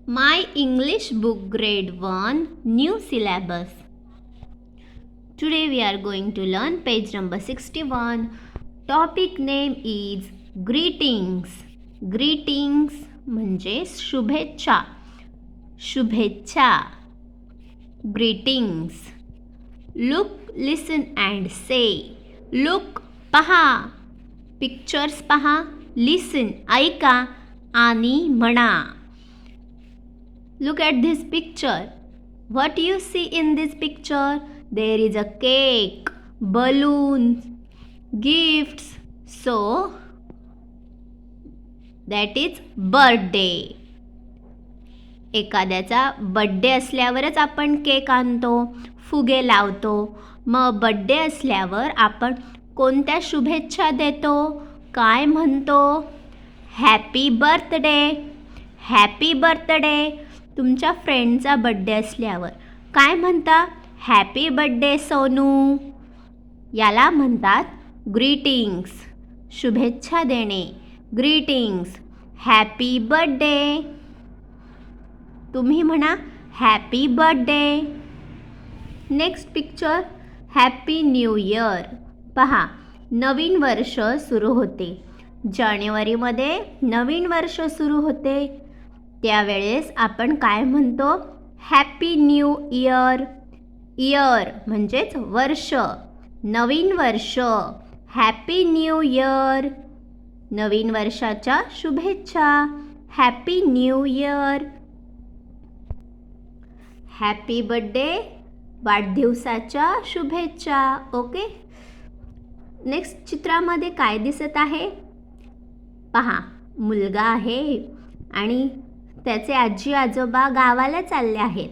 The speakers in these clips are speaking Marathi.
My English book grade 1 new syllabus. Today we are going to learn page number 61. Topic name is greetings. Greetings म्हणजे शुभेच्छा. शुभेच्छा. Greetings. Look, listen and say. Look पहा. Pictures पहा. Listen ऐका आणि म्हणा. Look at this picture. What you see in this picture? There is a cake, balloons, gifts. So, that is birthday. एखाद्याचा बर्थडे असल्यावरच आपण केक आणतो, फुगे लावतो. मग बर्थडे असल्यावर आपण कोणत्या शुभेच्छा देतो? काय म्हणतो? Happy birthday. Happy birthday. तुमच्या फ्रेंडचा बर्थडे असल्यावर काय म्हणता? Happy birthday Sonu. याला म्हणतात ग्रीटिंग्स. शुभेच्छा देणे. ग्रीटिंग्स. Happy birthday. तुम्ही म्हणा happy birthday. Next picture happy new year. पहा नवीन वर्ष सुरू होते. जानेवारीमध्ये नवीन वर्ष सुरू होते. त्यावेळेस आपण काय म्हणतो? Happy new year. इयर म्हणजेच वर्ष. नवीन वर्ष. Happy new year. नवीन वर्षाच्या शुभेच्छा. Happy new year. Happy birthday. वाढदिवसाच्या शुभेच्छा. ओके. नेक्स्ट चित्रामध्ये काय दिसत आहे? पहा मुलगा आहे आणि त्याचे आजी आजोबा गावाला चालले आहेत.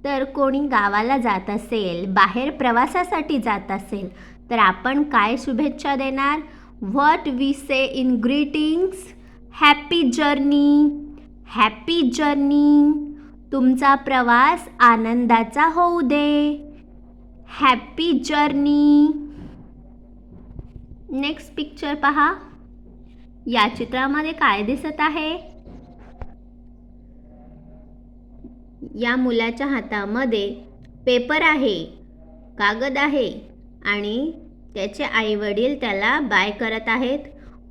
तर कोणी गावाला जात असेल, बाहेर प्रवासासाठी जात असेल, तर आपण काय शुभेच्छा देणार? What we say in greetings? Happy journey. Happy journey. तुमचा प्रवास आनंदाचा होऊ दे. Happy journey. नेक्स्ट पिक्चर पहा. या चित्रामध्ये काय दिसत आहे? या मुलाच्या हातामध्ये पेपर आहे, कागद आहे आणि त्याचे आईवडील त्याला बाय करत आहेत.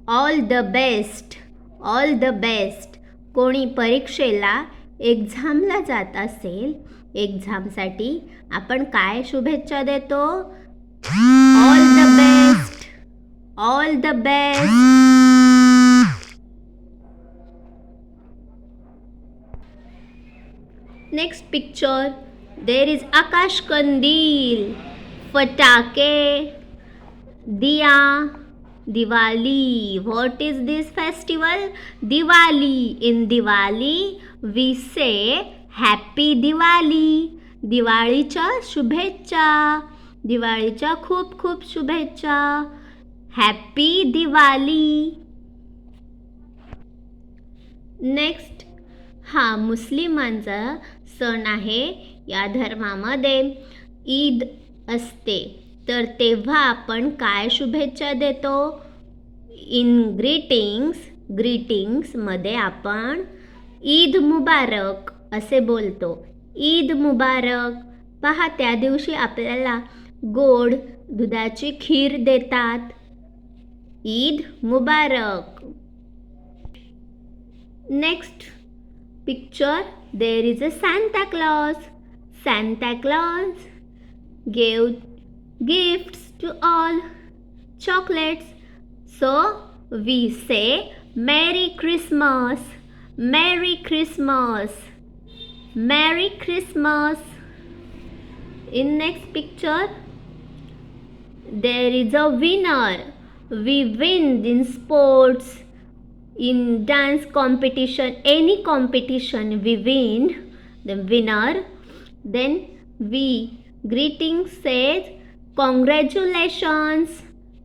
All the best. All the best. कोणी परीक्षेला एक्झामला जात असेल, एक्झामसाठी आपण काय शुभेच्छा देतो? All the best. All the best. Next picture there is आकाश कंदील, फटाके, दिया, Diwali. What is this festival? Diwali. In Diwali we say happy Diwali. दिवाळीच्या शुभेच्छा. दिवाळीच्या खूप खूप शुभेच्छा. हॅपी दिवाली. नेक्स्ट हा मुस्लिमांचा सण आहे. या धर्मामध्ये ईद असते. तर तेव्हा आपण काय शुभेच्छा देतो? In greetings. ग्रीटिंग्समध्ये आपण ईद मुबारक असे बोलतो. ईद मुबारक. पहा त्या दिवशी आपल्याला गोड दुधाची खीर देतात. ईद मुबारक. Next picture there is a Santa Claus. Santa Claus gave gifts to all, chocolates. So we say Merry Christmas. Merry Christmas. Merry Christmas. In next picture there is a winner. We win in sports, in dance competition, any competition we win, the winner. Then we greeting says congratulations.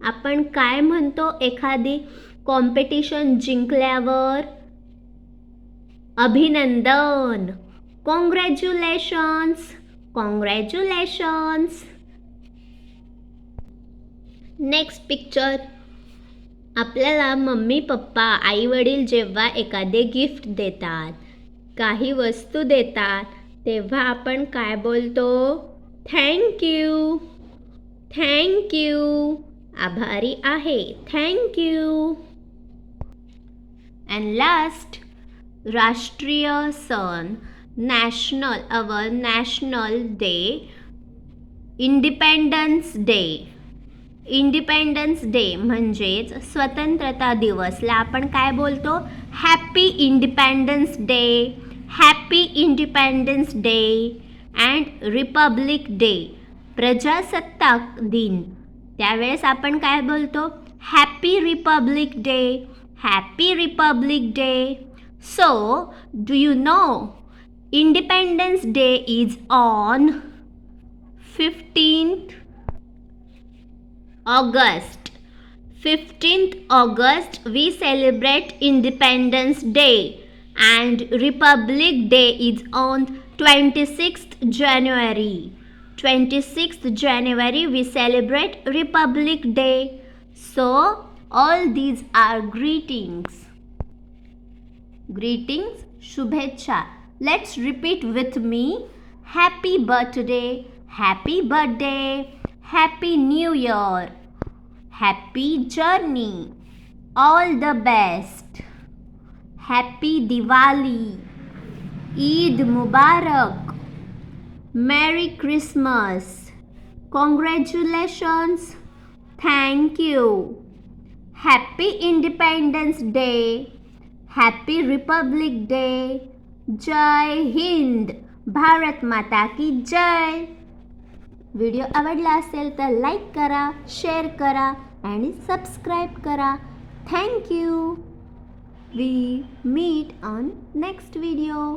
आपण काय म्हणतो एखादी कॉम्पिटिशन जिंकल्यावर? अभिनंदन. कॉंग्रॅच्युलेशन्स. कॉंग्रॅच्युलेशन्स. नेक्स्ट पिक्चर आपल्याला मम्मी पप्पा आई वडील जेव्हा एखादे गिफ्ट देतात काही वस्तू देतात तेव्हा आपण काय बोलतो? थँक्यू. थँक्यू. आभारी आहे. थँक्यू. अँड लास्ट, राष्ट्रीय सण, national, our national day, independence day. Independence day म्हणजेच स्वतंत्रता दिवसला आपण काय बोलतो? Happy independence day. Happy independence day. And Republic day, प्रजासत्ताक दिन, त्यावेळेस आपण काय बोलतो? Happy Republic day. Happy Republic day. So do you know independence day is on 15th August. 15th August we celebrate Independence Day, and Republic Day is on 26th January. 26th January we celebrate Republic Day. So all these are greetings. Greetings, shubhecha. Let's repeat with me. Happy birthday, happy birthday, happy new year, happy journey, all the best, happy Diwali, Eid Mubarak, Merry Christmas, congratulations, thank you, Happy Independence Day, Happy Republic Day, जय हिंद, भारत माता की जय. व्हिडिओ आवडला असेल तर लाईक करा, शेअर करा आणि सबस्क्राईब करा. Thank you. We meet on next video.